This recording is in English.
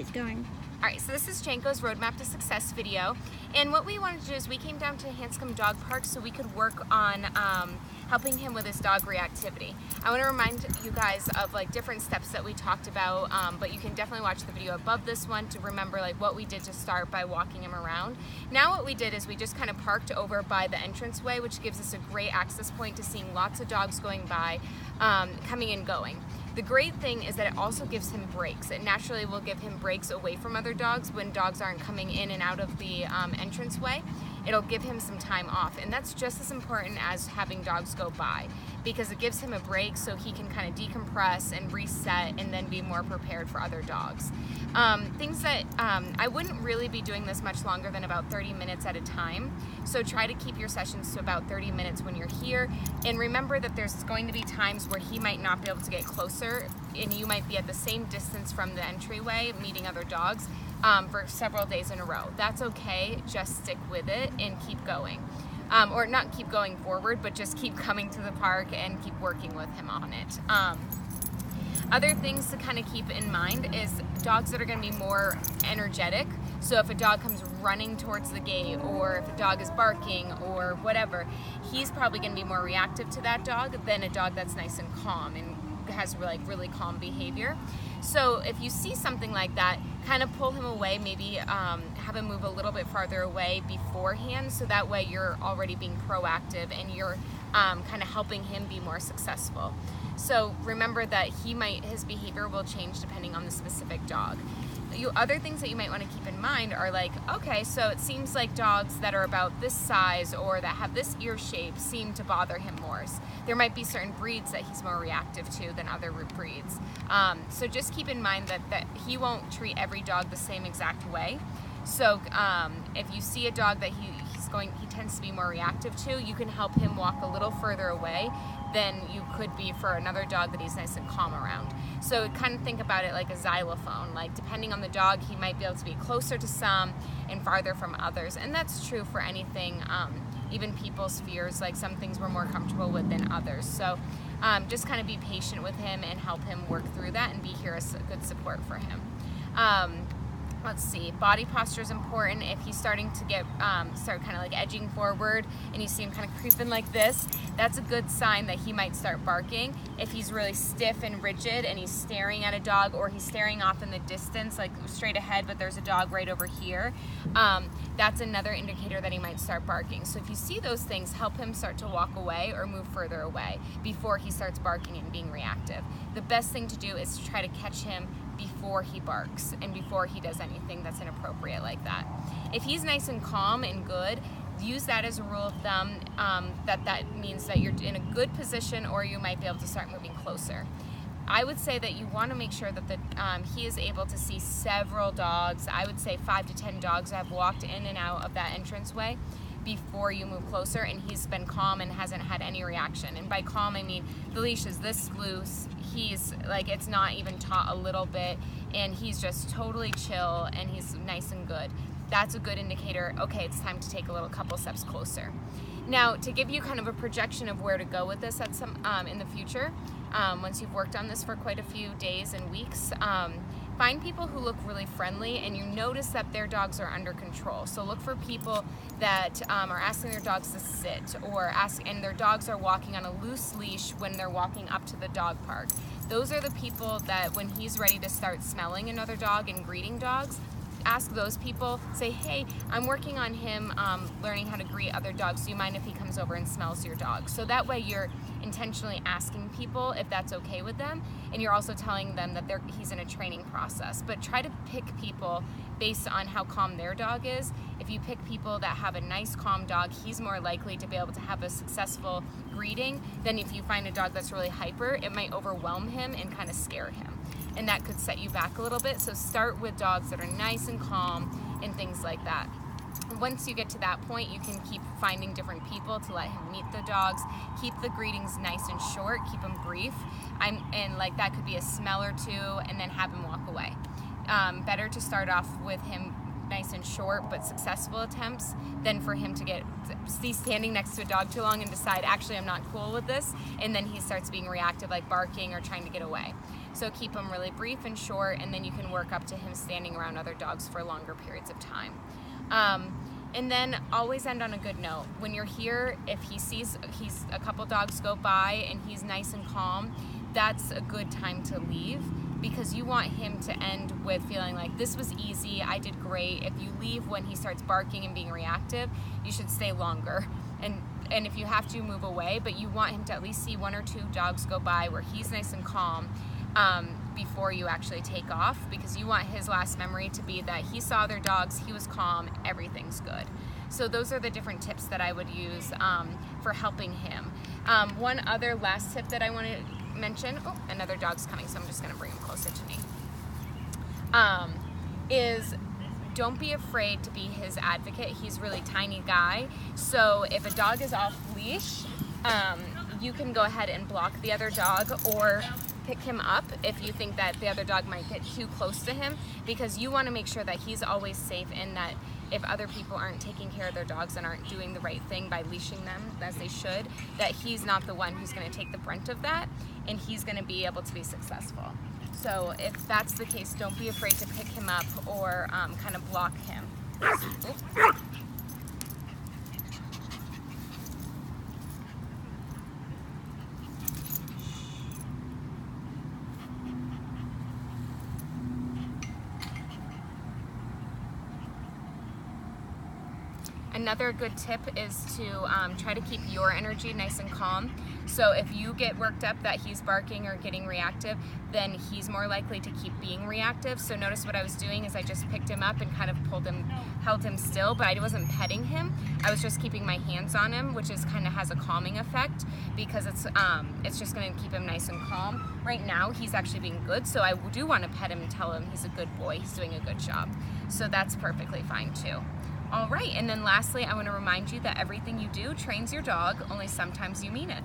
guys going? Alright, so this is Jango's Roadmap to Success video, and what we wanted to do is we came down to Hanscom Dog Park so we could work on helping him with his dog reactivity. I want to remind you guys of like different steps that we talked about, but you can definitely watch the video above this one to remember like what we did to start by walking him around. Now what we did is we just kind of parked over by the entranceway, which gives us a great access point to seeing lots of dogs going by, coming and going. The great thing is that it also gives him breaks. It naturally will give him breaks away from other dogs when dogs aren't coming in and out of the entranceway. It'll give him some time off, and that's just as important as having dogs go by because it gives him a break so he can kind of decompress and reset and then be more prepared for other dogs. Things that I wouldn't really be doing this much longer than about 30 minutes at a time, so try to keep your sessions to about 30 minutes when you're here, and remember that there's going to be times where he might not be able to get closer and you might be at the same distance from the entryway meeting other dogs for several days in a row. That's okay, just stick with it and keep going. Or not keep going forward, but just keep coming to the park and keep working with him on it. Other things to kind of keep in mind is dogs that are going to be more energetic. So if a dog comes running towards the gate, or if a dog is barking or whatever, he's probably going to be more reactive to that dog than a dog that's nice and calm and has like really calm behavior. So if you see something like that, kind of pull him away, maybe have him move a little bit farther away beforehand, so that way you're already being proactive and you're kind of helping him be more successful. So remember that his behavior will change depending on the specific dog. Other things that you might want to keep in mind are like, okay, so it seems like dogs that are about this size or that have this ear shape seem to bother him more. There might be certain breeds that he's more reactive to than other breeds. So just keep in mind that he won't treat every dog the same exact way. So if you see a dog that he tends to be more reactive to, you can help him walk a little further away than you could be for another dog that he's nice and calm around. So kind of think about it like a xylophone. Like depending on the dog, he might be able to be closer to some and farther from others. And that's true for anything, even people's fears. Like some things we're more comfortable with than others. So just kind of be patient with him and help him work through that and be here as a good support for him. Let's see, body posture is important. If he's starting to start kind of like edging forward and you see him kind of creeping like this, that's a good sign that he might start barking. If he's really stiff and rigid and he's staring at a dog, or he's staring off in the distance, like straight ahead, but there's a dog right over here, that's another indicator that he might start barking. So if you see those things, help him start to walk away or move further away before he starts barking and being reactive. The best thing to do is to try to catch him before he barks and before he does anything that's inappropriate like that. If he's nice and calm and good, use that as a rule of thumb, that means that you're in a good position, or you might be able to start moving closer. I would say that you want to make sure that he is able to see several dogs. I would say 5 to 10 dogs that have walked in and out of that entranceway before you move closer, and he's been calm and hasn't had any reaction. And by calm, I mean the leash is this loose, he's like, it's not even taut a little bit, and he's just totally chill and he's nice and good. That's a good indicator, okay, it's time to take a couple steps closer. Now, to give you kind of a projection of where to go with this at in the future, once you've worked on this for quite a few days and weeks, find people who look really friendly and you notice that their dogs are under control. So look for people that are asking their dogs to sit, and their dogs are walking on a loose leash when they're walking up to the dog park. Those are the people that when he's ready to start smelling another dog and greeting dogs, ask those people, say, hey, I'm working on him learning how to greet other dogs. Do you mind if he comes over and smells your dog? So that way you're intentionally asking people if that's okay with them, and you're also telling them that he's in a training process. But try to pick people based on how calm their dog is. If you pick people that have a nice calm dog, he's more likely to be able to have a successful greeting than if you find a dog that's really hyper. It might overwhelm him and kind of scare him, and that could set you back a little bit. So start with dogs that are nice and calm and things like that. Once you get to that point, you can keep finding different people to let him meet the dogs. Keep the greetings nice and short, keep them brief, and like that could be a smell or two, and then have him walk away. Better to start off with him nice and short but successful attempts than for him to see standing next to a dog too long and decide, actually, I'm not cool with this, and then he starts being reactive, like barking or trying to get away. So keep them really brief and short, and then you can work up to him standing around other dogs for longer periods of time. And then always end on a good note. When you're here, if he sees a couple dogs go by and he's nice and calm, that's a good time to leave, because you want him to end with feeling like, this was easy, I did great. If you leave when he starts barking and being reactive, you should stay longer. And if you have to, move away, but you want him to at least see 1 or 2 dogs go by where he's nice and calm before you actually take off, because you want his last memory to be that he saw other dogs, he was calm, everything's good. So those are the different tips that I would use for helping him. One other last tip that I want to mention, oh, another dog's coming, so I'm just going to bring him closer to me, is don't be afraid to be his advocate. He's a really tiny guy, so if a dog is off leash, you can go ahead and block the other dog or pick him up if you think that the other dog might get too close to him, because you want to make sure that he's always safe, and that if other people aren't taking care of their dogs and aren't doing the right thing by leashing them as they should, that he's not the one who's going to take the brunt of that, and he's going to be able to be successful. So if that's the case, don't be afraid to pick him up or kind of block him. Oops. Another good tip is to try to keep your energy nice and calm. So if you get worked up that he's barking or getting reactive, then he's more likely to keep being reactive. So notice what I was doing is I just picked him up and kind of held him still, but I wasn't petting him. I was just keeping my hands on him, which is kind of has a calming effect, because it's just going to keep him nice and calm. Right now he's actually being good, so I do want to pet him and tell him he's a good boy, he's doing a good job. So that's perfectly fine too. All right, and then lastly, I want to remind you that everything you do trains your dog, only sometimes you mean it.